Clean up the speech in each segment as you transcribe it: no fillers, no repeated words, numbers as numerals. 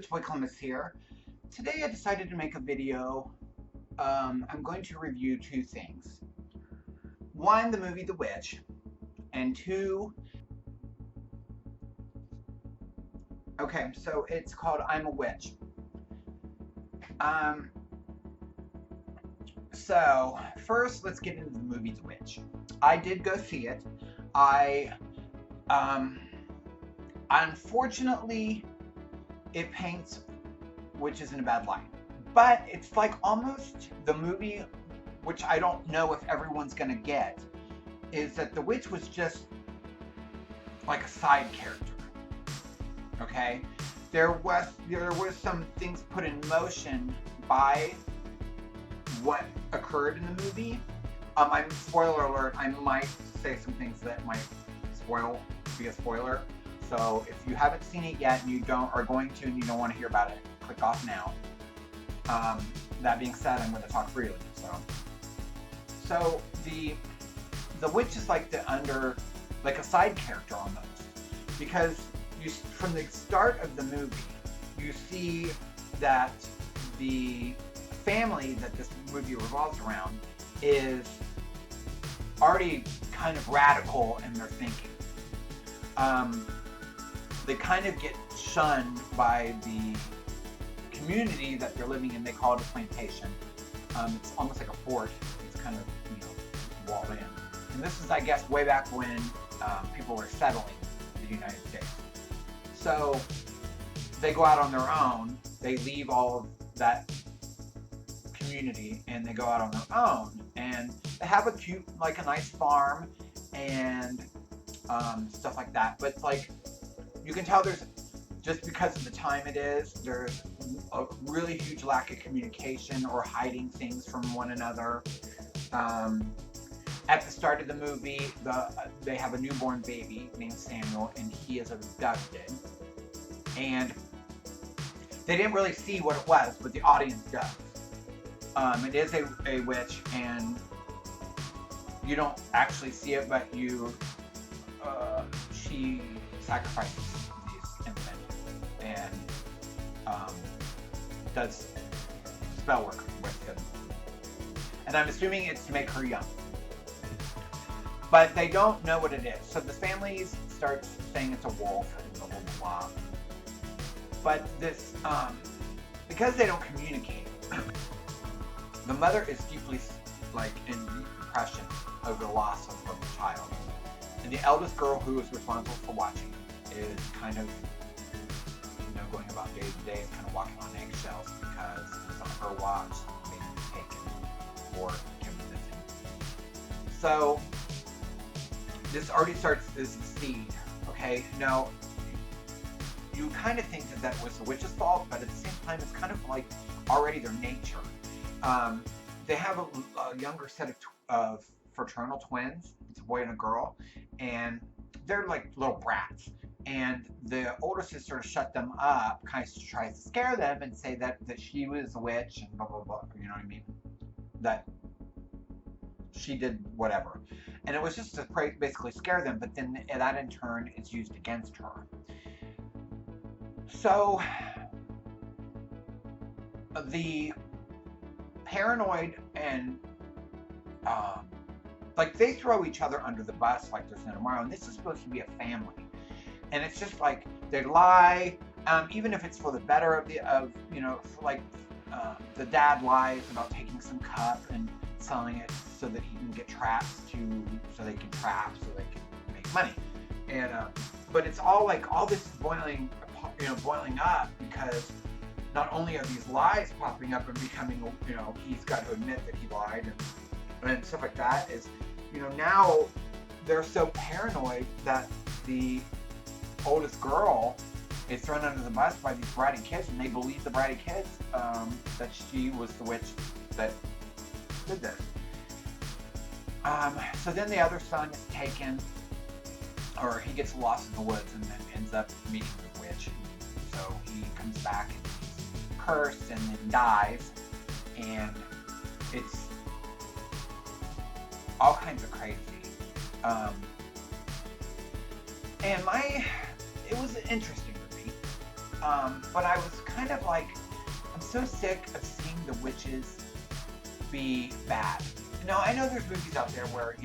Witch Boy Columbus here. Today I decided to make a video. I'm going to review two things. One, the movie The Witch, and two, okay, so it's called I'm a Witch. So first let's get into the movie The Witch. I did go see it. Unfortunately, it paints witches in a bad light. But it's like almost the movie, which I don't know if everyone's gonna get, is that the witch was just like a side character. Okay? There was some things put in motion by what occurred in the movie. I'm spoiler alert, I might say some things that might be a spoiler. So if you haven't seen it yet and you are going to and you don't want to hear about it, click off now. That being said, I'm going to talk freely. So the witch is like like a side character almost, because from the start of the movie you see that the family that this movie revolves around is already kind of radical in their thinking. They kind of get shunned by the community that they're living in. They call it a plantation. It's almost like a fort. It's kind of, walled in. And this is, I guess, way back when people were settling the United States. So they go out on their own. They leave all of that community and they go out on their own. And they have a nice farm and stuff like that. But you can tell just because of the time there's a really huge lack of communication or hiding things from one another. At the start of the movie, they have a newborn baby named Samuel, and he is abducted. And they didn't really see what it was, but the audience does. It is a witch, and you don't actually see it, but she sacrifices these infants and does spell work with them. And I'm assuming it's to make her young. But they don't know what it is. So the family starts saying it's a wolf and blah, blah, blah. But this, because they don't communicate, the mother is deeply, in deep depression over the loss of her child. And the eldest girl, who is responsible for watching them, is kind of, going about day to day, kind of walking on eggshells because it's on her watch, the baby was taken or kept missing. So this already starts as a seed, okay? Now, you kind of think that was the witch's fault, but at the same time, it's kind of like already their nature. They have a younger set of fraternal twins. It's a boy and a girl, and they're like little brats. And the older sister shut them up, kind of tries to scare them and say that she was a witch and blah, blah, blah, you know what I mean? That she did whatever. And it was just to basically scare them, but then that in turn is used against her. So the paranoid and they throw each other under the bus like there's no tomorrow, and this is supposed to be a family. And it's just they lie, even if it's for the better of the dad lies about taking some cup and selling it so that he can get traps so they can make money. And but it's all all this boiling up because not only are these lies popping up and becoming, he's got to admit that he lied and stuff like that, is, now they're so paranoid that the oldest girl is thrown under the bus by these bratty kids, and they believe the bratty kids that she was the witch that did this. So then the other son is taken, or he gets lost in the woods and then ends up meeting the witch. So he comes back and he's cursed and then dies, and it's all kinds of crazy. And it was an interesting movie. But I was kind of like, I'm so sick of seeing the witches be bad. Now I know there's movies out there where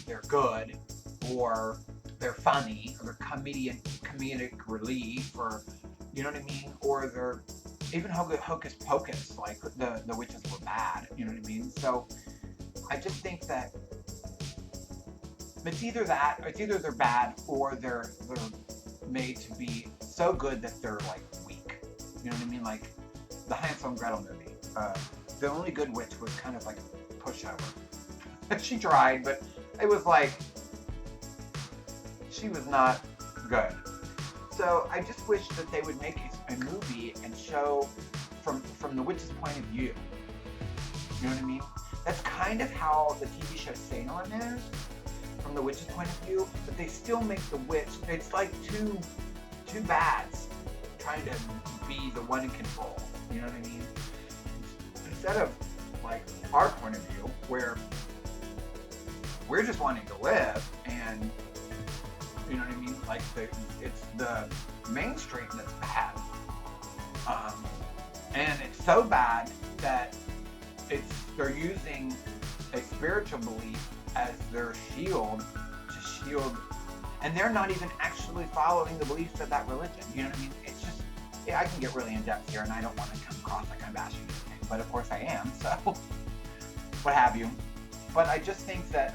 they're good, or they're funny, or they're comedic relief, or you know what I mean, or they're even hocus pocus, like the witches were bad. You know what I mean? So I just think that it's either that, or it's either they're bad, or they're made to be so good that they're like weak. You know what I mean? Like the Hansel and Gretel movie. The only good witch was kind of like a pushover. She tried, but it was like she was not good. So I just wish that they would make a movie and show from the witch's point of view. You know what I mean? That's kind of how the TV show Salem is, from the witch's point of view, but they still make the witch, it's like two bads trying to be the one in control. You know what I mean? Instead of like our point of view, where we're just wanting to live, and you know what I mean? Like it's the mainstream that's bad, and it's so bad that they're using a spiritual belief as their shield to shield, and they're not even actually following the beliefs of that religion. You know what I mean? It's just, I can get really in depth here, and I don't want to come across like I'm bashing anything, but of course I am. So what have you? But I just think that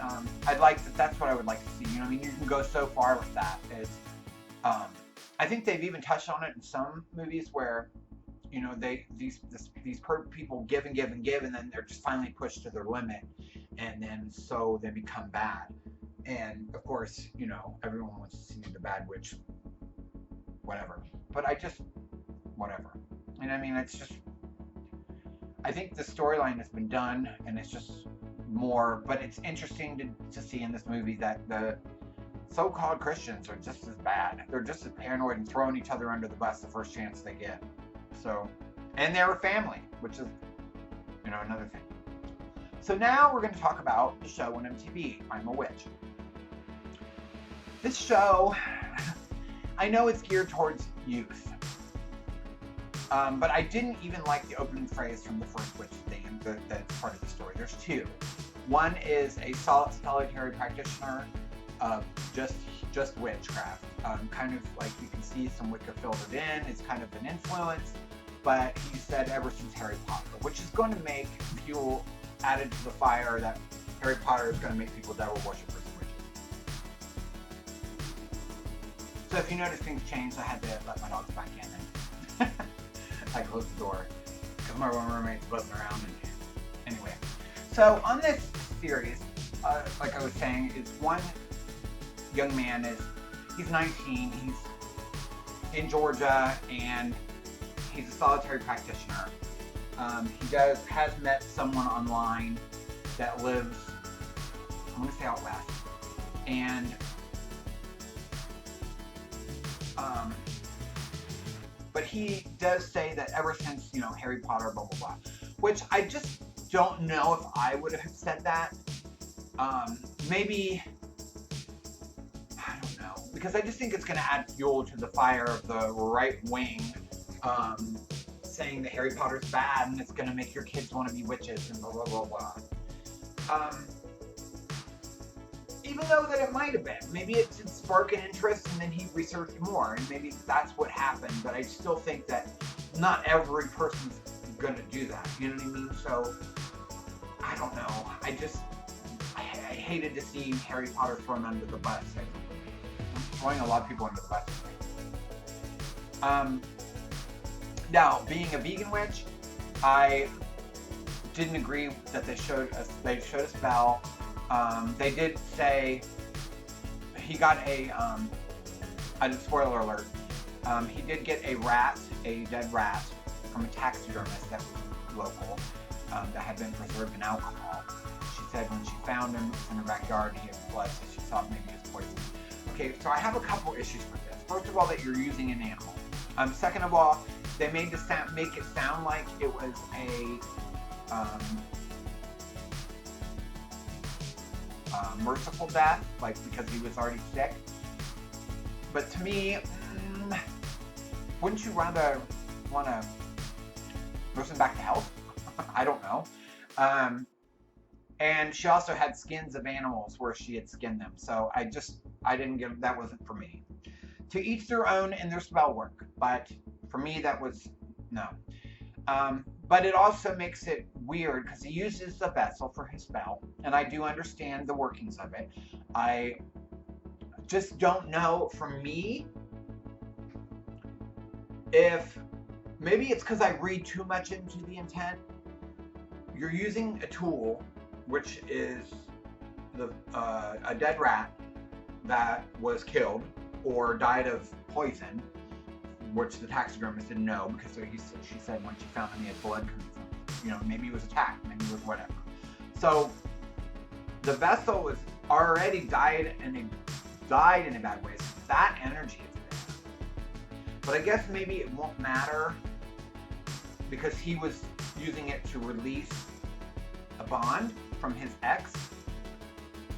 that's what I would like to see. You know what I mean? You can go so far with that. I think they've even touched on it in some movies where, these people give and give and give, and then they're just finally pushed to their limit, and then so they become bad. And of course, everyone wants to see the bad witch, whatever. But whatever. And I mean, it's just, I think the storyline has been done, and it's just more, but it's interesting to see in this movie that the so-called Christians are just as bad. They're just as paranoid and throwing each other under the bus the first chance they get. So, and they're a family, which is, another thing. So now we're going to talk about the show on MTV, I'm a Witch. This show, I know it's geared towards youth, but I didn't even like the opening phrase from the first witch thing that's part of the story. There's two. One is a solitary practitioner of just witchcraft. Kind of like you can see some Wicca filtered in. It's kind of an influence, but he said ever since Harry Potter, which is going to make fuel added to the fire that Harry Potter is going to make people devil worshippers and witches. So if you notice things changed, I had to let my dogs back in, and I closed the door because my roommate's buzzing around. And anyway, so on this series, like I was saying, is one young man he's 19, he's in Georgia, and he's a solitary practitioner. He has met someone online that lives, I'm going to say out west, and but he does say that ever since, Harry Potter, blah, blah, blah, which I just don't know if I would have said that. Maybe, I don't know, because I just think it's going to add fuel to the fire of the right wing, saying that Harry Potter's bad and it's going to make your kids want to be witches and blah, blah, blah, blah. Even though that it might have been. Maybe it did spark an interest, and then he researched more, and maybe that's what happened, but I still think that not every person's going to do that, you know what I mean? So, I don't know. I hated to see Harry Potter thrown under the bus. I'm throwing a lot of people under the bus. Now, being a vegan witch, I didn't agree that they showed a spell. They did say he got a spoiler alert. He did get a dead rat, from a taxidermist that was local, that had been preserved in alcohol. She said when she found him in her backyard, he had blood, so she thought maybe he was poisoned. Okay, so I have a couple issues with this. First of all, that you're using an animal. Second of all, they make it sound like it was a merciful death, like because he was already sick. But to me, wouldn't you rather want to nurse him back to health? I don't know. And she also had skins of animals where she had skinned them. So I didn't give, that wasn't for me. To each their own in their spell work. But for me, that was no. But it also makes it weird because he uses the vessel for his spell. And I do understand the workings of it. I just don't know, for me, if maybe it's because I read too much into the intent. You're using a tool, which is a dead rat that was killed or died of poison, which the taxidermist didn't know because she said when she found him he had blood coming from, maybe he was attacked, maybe it was whatever. So the vessel was already died and it died in a bad way. So that energy is there. But I guess maybe it won't matter because he was using it to release a bond from his ex.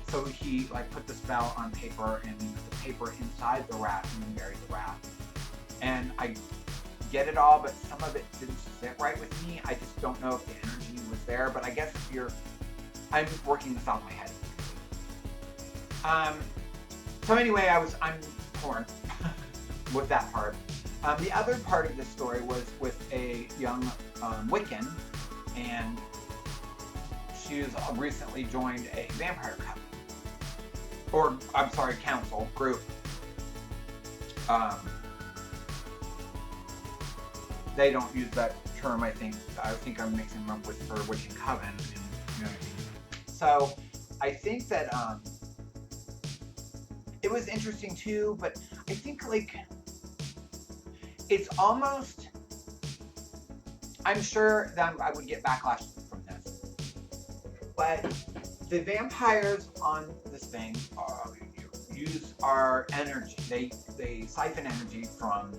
So he put the spell on paper and put the paper inside the rat and then buried the rat. And I get it all, but some of it didn't sit right with me. I just don't know if the energy was there. But I guess I'm working this out in my head. So anyway, I'm torn with that part. The other part of this story was with a young Wiccan, and she was recently joined a vampire couple, or I'm sorry, council group. They don't use that term. I think I'm mixing them up with her Wiccan coven. You know what I mean? So I think that it was interesting too, but I think it's almost, I'm sure that I would get backlash from this, but the vampires on this thing use our energy. They siphon energy from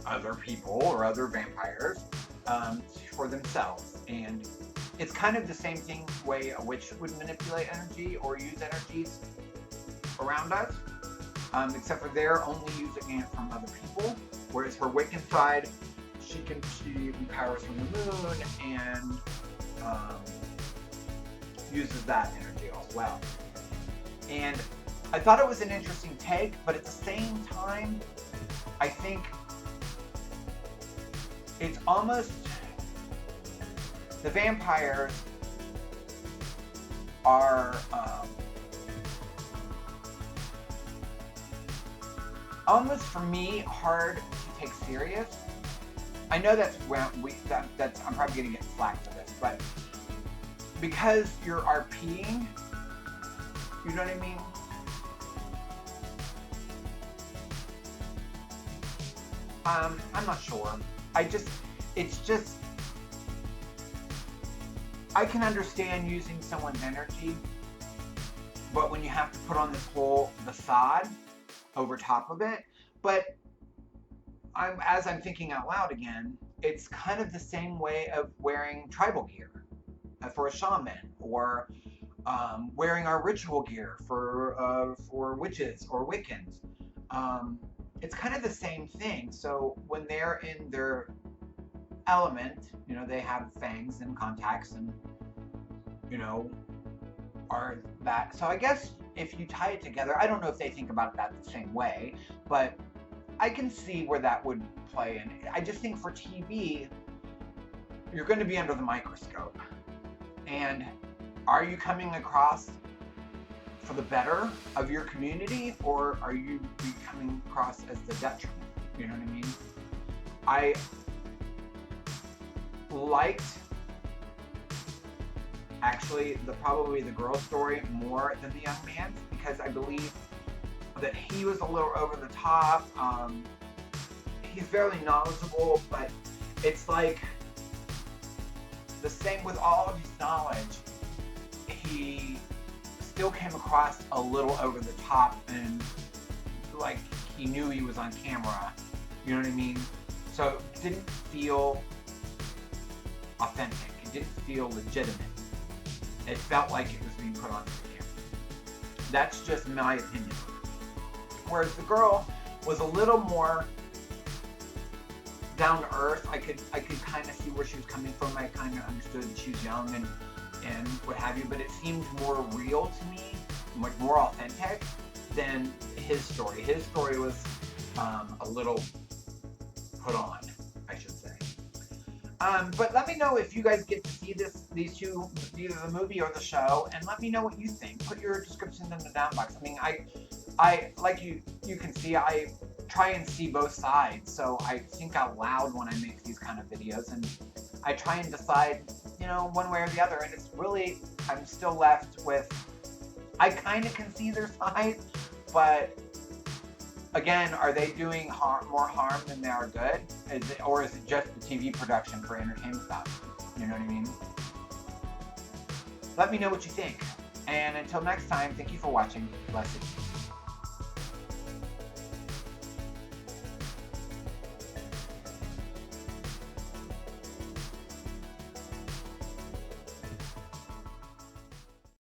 other people or other vampires for themselves, and it's kind of the same way a witch would manipulate energy or use energies around us, except for they're only using it from other people, whereas her Wiccan side, she powers from the moon and uses that energy as well. And I thought it was an interesting take, but at the same time, I think it's almost, the vampires are almost, for me, hard to take serious. I know that's I'm probably gonna get flack for this, but because you're RPing, you know what I mean? I'm not sure. I can understand using someone's energy, but when you have to put on this whole facade over top of it, but as I'm thinking out loud again, it's kind of the same way of wearing tribal gear for a shaman, or wearing our ritual gear for witches or Wiccans. It's kind of the same thing. So when they're in their element, they have fangs and contacts and, are that. So I guess if you tie it together, I don't know if they think about that the same way, but I can see where that would play in. I just think for TV, you're going to be under the microscope. And are you coming across for the better of your community, or are you coming across as the detriment? You know what I mean? I liked, actually, probably the girl story more than the young man's, because I believe that he was a little over the top. He's fairly knowledgeable, but it's like the same with all of his knowledge. He still came across a little over the top and like he knew he was on camera. You know what I mean? So it didn't feel authentic. It didn't feel legitimate. It felt like it was being put on the camera. That's just my opinion. Whereas the girl was a little more down to earth. I could kind of see where she was coming from. I kind of understood that she was young and what have you, but it seemed more real to me, much more authentic than his story. His story was a little put on, I should say. But let me know if you guys get to see these two, either the movie or the show, and let me know what you think. Put your descriptions in the down box. I mean, I like you can see, I try and see both sides, so I think out loud when I make these kind of videos, and I try and decide, one way or the other, and it's really, I'm still left with, I kind of can see their side, but again, are they doing more harm than they are good? Or is it just the TV production for entertainment stuff? You know what I mean? Let me know what you think. And until next time, thank you for watching. Blessed.